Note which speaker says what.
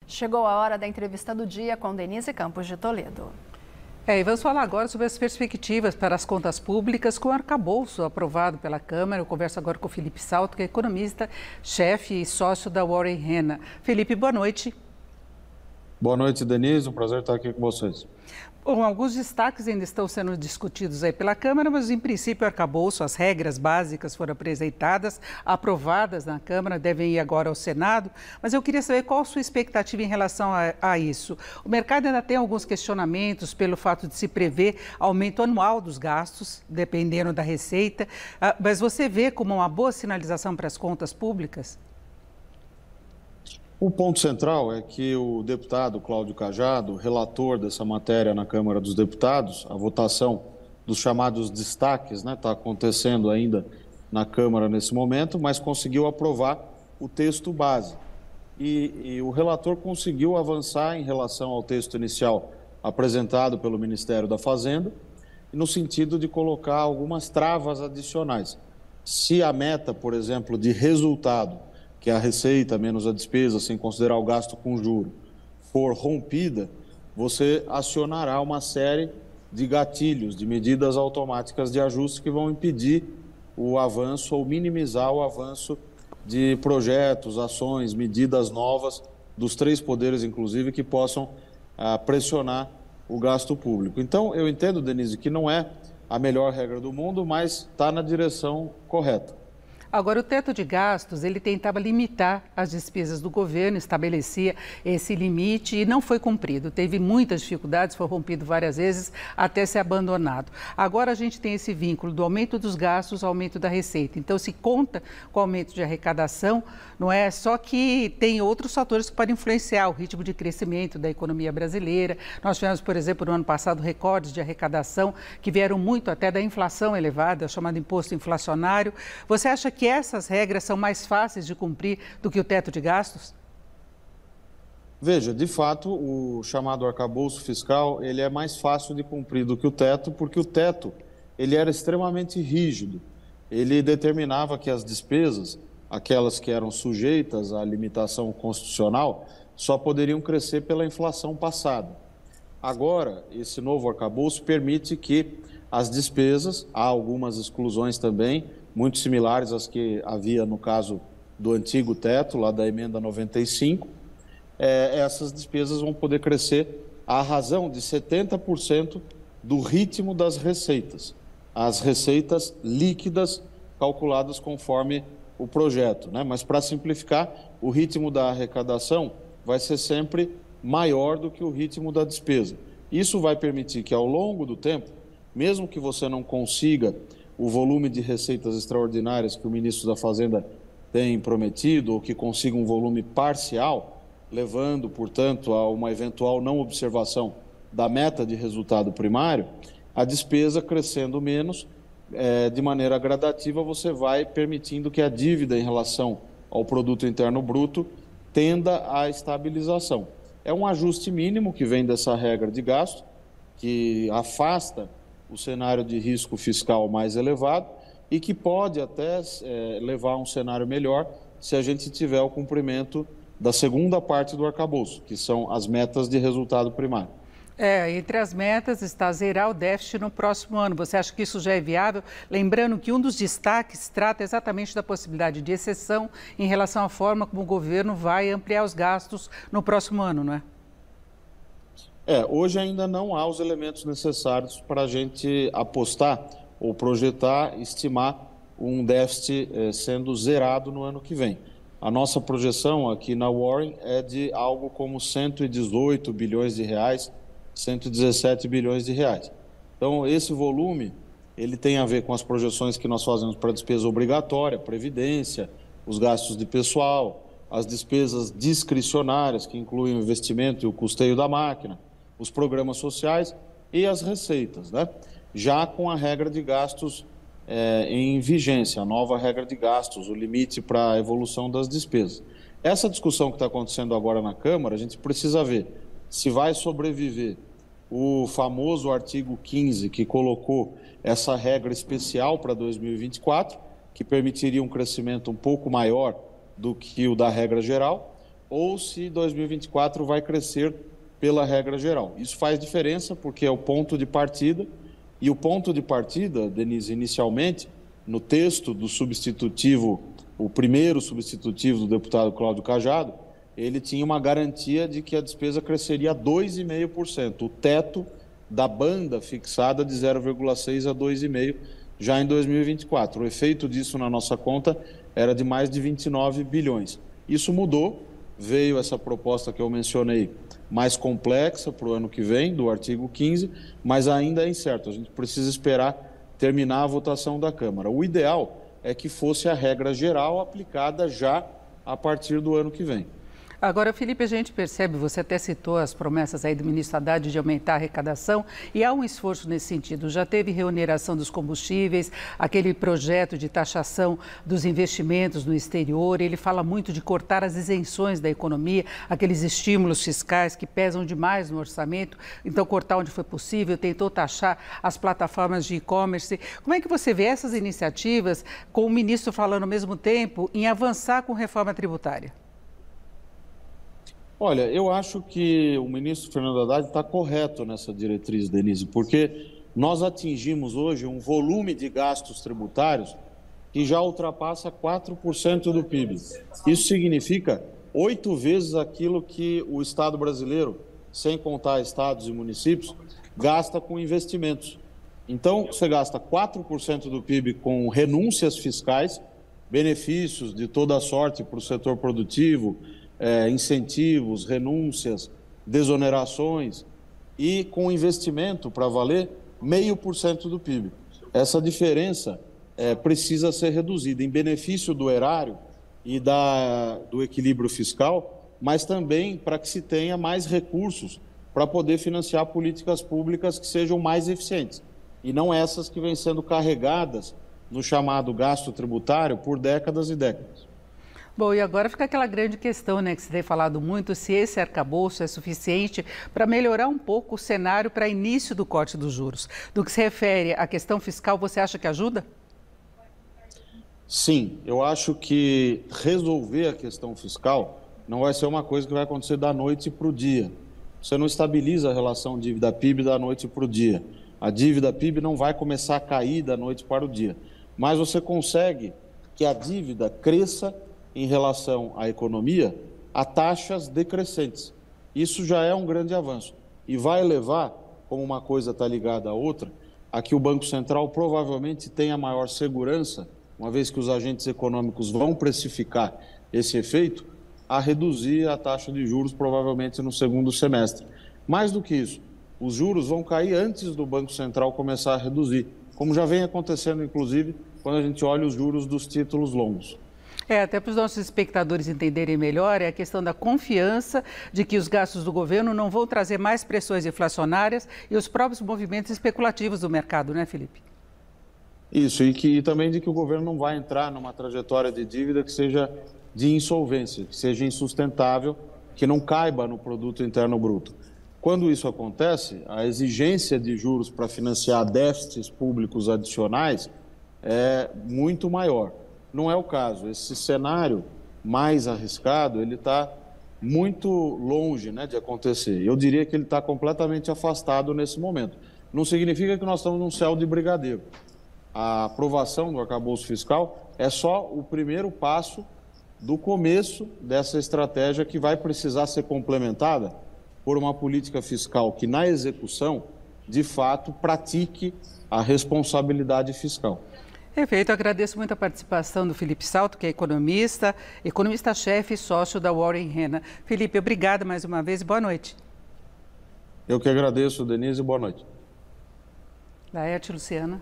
Speaker 1: Chegou a hora da entrevista do dia com Denise Campos de Toledo.
Speaker 2: E vamos falar agora sobre as perspectivas para as contas públicas com o arcabouço aprovado pela Câmara. Eu converso agora com o Felipe Salto, que é economista, chefe e sócio da Warren Hanna. Felipe, boa noite.
Speaker 3: Boa noite, Denise. Um prazer estar aqui com vocês.
Speaker 2: Bom, alguns destaques ainda estão sendo discutidos aí pela Câmara, mas em princípio o arcabouço, as regras básicas foram apresentadas, aprovadas na Câmara, devem ir agora ao Senado. Mas eu queria saber qual a sua expectativa em relação a isso. O mercado ainda tem alguns questionamentos pelo fato de se prever aumento anual dos gastos, dependendo da receita. Mas você vê como uma boa sinalização para as contas públicas?
Speaker 3: O ponto central é que o deputado Cláudio Cajado, relator dessa matéria na Câmara dos Deputados, a votação dos chamados destaques, está acontecendo ainda na Câmara nesse momento, mas conseguiu aprovar o texto base. E o relator conseguiu avançar em relação ao texto inicial apresentado pelo Ministério da Fazenda, no sentido de colocar algumas travas adicionais. Se a meta, por exemplo, de resultado, que é a receita menos a despesa, sem considerar o gasto com juro, for rompida, você acionará uma série de gatilhos, de medidas automáticas de ajuste que vão impedir o avanço ou minimizar o avanço de projetos, ações, medidas novas dos três poderes, inclusive, que possam pressionar o gasto público. Então, eu entendo, Denise, que não é a melhor regra do mundo, mas está na direção correta.
Speaker 2: Agora, o teto de gastos, ele tentava limitar as despesas do governo, estabelecia esse limite e não foi cumprido. Teve muitas dificuldades, foi rompido várias vezes até ser abandonado. Agora a gente tem esse vínculo do aumento dos gastos ao aumento da receita. Então, se conta com o aumento de arrecadação, não é só que tem outros fatores que podem influenciar o ritmo de crescimento da economia brasileira. Nós tivemos, por exemplo, no ano passado, recordes de arrecadação que vieram muito até da inflação elevada, chamado imposto inflacionário. Você acha que essas regras são mais fáceis de cumprir do que o teto de gastos?
Speaker 3: Veja, de fato, o chamado arcabouço fiscal, ele é mais fácil de cumprir do que o teto, porque o teto, ele era extremamente rígido. Ele determinava que as despesas, aquelas que eram sujeitas à limitação constitucional, só poderiam crescer pela inflação passada. Agora, esse novo arcabouço permite que as despesas, há algumas exclusões também, muito similares às que havia no caso do antigo teto, lá da emenda 95, essas despesas vão poder crescer à razão de 70% do ritmo das receitas, as receitas líquidas calculadas conforme o projeto, Mas, para simplificar, o ritmo da arrecadação vai ser sempre maior do que o ritmo da despesa. Isso vai permitir que, ao longo do tempo, mesmo que você não consiga o volume de receitas extraordinárias que o ministro da Fazenda tem prometido, ou que consiga um volume parcial, levando, portanto, a uma eventual não observação da meta de resultado primário, a despesa crescendo menos, de maneira gradativa, você vai permitindo que a dívida em relação ao produto interno bruto tenda à estabilização. É um ajuste mínimo que vem dessa regra de gasto, que afasta o cenário de risco fiscal mais elevado e que pode até levar a um cenário melhor se a gente tiver o cumprimento da segunda parte do arcabouço, que são as metas de resultado primário.
Speaker 2: Entre as metas está zerar o déficit no próximo ano. Você acha que isso já é viável? Lembrando que um dos destaques trata exatamente da possibilidade de exceção em relação à forma como o governo vai ampliar os gastos no próximo ano, não é?
Speaker 3: Hoje ainda não há os elementos necessários para a gente apostar ou projetar, estimar um déficit sendo zerado no ano que vem. A nossa projeção aqui na Warren é de algo como 118 bilhões de reais, 117 bilhões de reais. Então, esse volume, ele tem a ver com as projeções que nós fazemos para despesa obrigatória, previdência, os gastos de pessoal, as despesas discricionárias, que incluem o investimento e o custeio da máquina, os programas sociais e as receitas, Já com a regra de gastos em vigência, a nova regra de gastos, o limite para a evolução das despesas. Essa discussão que está acontecendo agora na Câmara, a gente precisa ver se vai sobreviver o famoso artigo 15, que colocou essa regra especial para 2024, que permitiria um crescimento um pouco maior do que o da regra geral, ou se 2024 vai crescer pela regra geral. Isso faz diferença porque é o ponto de partida, e o ponto de partida, Denise, inicialmente, no texto do substitutivo, o primeiro substitutivo do deputado Cláudio Cajado, ele tinha uma garantia de que a despesa cresceria 2,5%, o teto da banda fixada de 0,6% a 2,5% já em 2024. O efeito disso na nossa conta era de mais de 29 bilhões. Isso mudou, veio essa proposta que eu mencionei, mais complexa para o ano que vem, do artigo 15, mas ainda é incerto. A gente precisa esperar terminar a votação da Câmara. O ideal é que fosse a regra geral aplicada já a partir do ano que vem.
Speaker 2: Agora, Felipe, a gente percebe, você até citou as promessas aí do ministro Haddad de aumentar a arrecadação, e há um esforço nesse sentido. Já teve reoneração dos combustíveis, aquele projeto de taxação dos investimentos no exterior, ele fala muito de cortar as isenções da economia, aqueles estímulos fiscais que pesam demais no orçamento, então cortar onde foi possível, tentou taxar as plataformas de e-commerce. Como é que você vê essas iniciativas, com o ministro falando ao mesmo tempo em avançar com reforma tributária?
Speaker 3: Olha, eu acho que o ministro Fernando Haddad está correto nessa diretriz, Denise, porque nós atingimos hoje um volume de gastos tributários que já ultrapassa 4% do PIB. Isso significa 8 vezes aquilo que o Estado brasileiro, sem contar estados e municípios, gasta com investimentos. Então, você gasta 4% do PIB com renúncias fiscais, benefícios de toda a sorte para o setor produtivo, incentivos, renúncias, desonerações, e com investimento para valer 0,5% do PIB. Essa diferença precisa ser reduzida em benefício do erário e do equilíbrio fiscal, mas também para que se tenha mais recursos para poder financiar políticas públicas que sejam mais eficientes, e não essas que vêm sendo carregadas no chamado gasto tributário por décadas e décadas.
Speaker 2: Bom, e agora fica aquela grande questão, né, que você tem falado muito, se esse arcabouço é suficiente para melhorar um pouco o cenário para início do corte dos juros. No que se refere à questão fiscal, você acha que ajuda?
Speaker 3: Sim, eu acho que resolver a questão fiscal não vai ser uma coisa que vai acontecer da noite para o dia. Você não estabiliza a relação dívida-PIB da noite para o dia. A dívida PIB não vai começar a cair da noite para o dia, mas você consegue que a dívida cresça em relação à economia a taxas decrescentes. Isso já é um grande avanço e vai levar, como uma coisa está ligada à outra, a que o Banco Central provavelmente tenha maior segurança, uma vez que os agentes econômicos vão precificar esse efeito, a reduzir a taxa de juros provavelmente no segundo semestre. Mais do que isso, os juros vão cair antes do Banco Central começar a reduzir, como já vem acontecendo, inclusive, quando a gente olha os juros dos títulos longos.
Speaker 2: Até para os nossos espectadores entenderem melhor, é a questão da confiança de que os gastos do governo não vão trazer mais pressões inflacionárias e os próprios movimentos especulativos do mercado, né, Felipe?
Speaker 3: Isso, e também de que o governo não vai entrar numa trajetória de dívida que seja de insolvência, que seja insustentável, que não caiba no produto interno bruto. Quando isso acontece, a exigência de juros para financiar déficits públicos adicionais é muito maior. Não é o caso. Esse cenário mais arriscado, ele está muito longe, né, de acontecer. Eu diria que ele está completamente afastado nesse momento. Não significa que nós estamos num céu de brigadeiro. A aprovação do arcabouço fiscal é só o primeiro passo do começo dessa estratégia que vai precisar ser complementada por uma política fiscal que, na execução, de fato, pratique a responsabilidade fiscal.
Speaker 2: Perfeito, agradeço muito a participação do Felipe Salto, que é economista-chefe e sócio da Warren Hanna. Felipe, obrigada mais uma vez e boa noite.
Speaker 3: Eu que agradeço, Denise, e boa noite.
Speaker 2: Laerte, Luciana.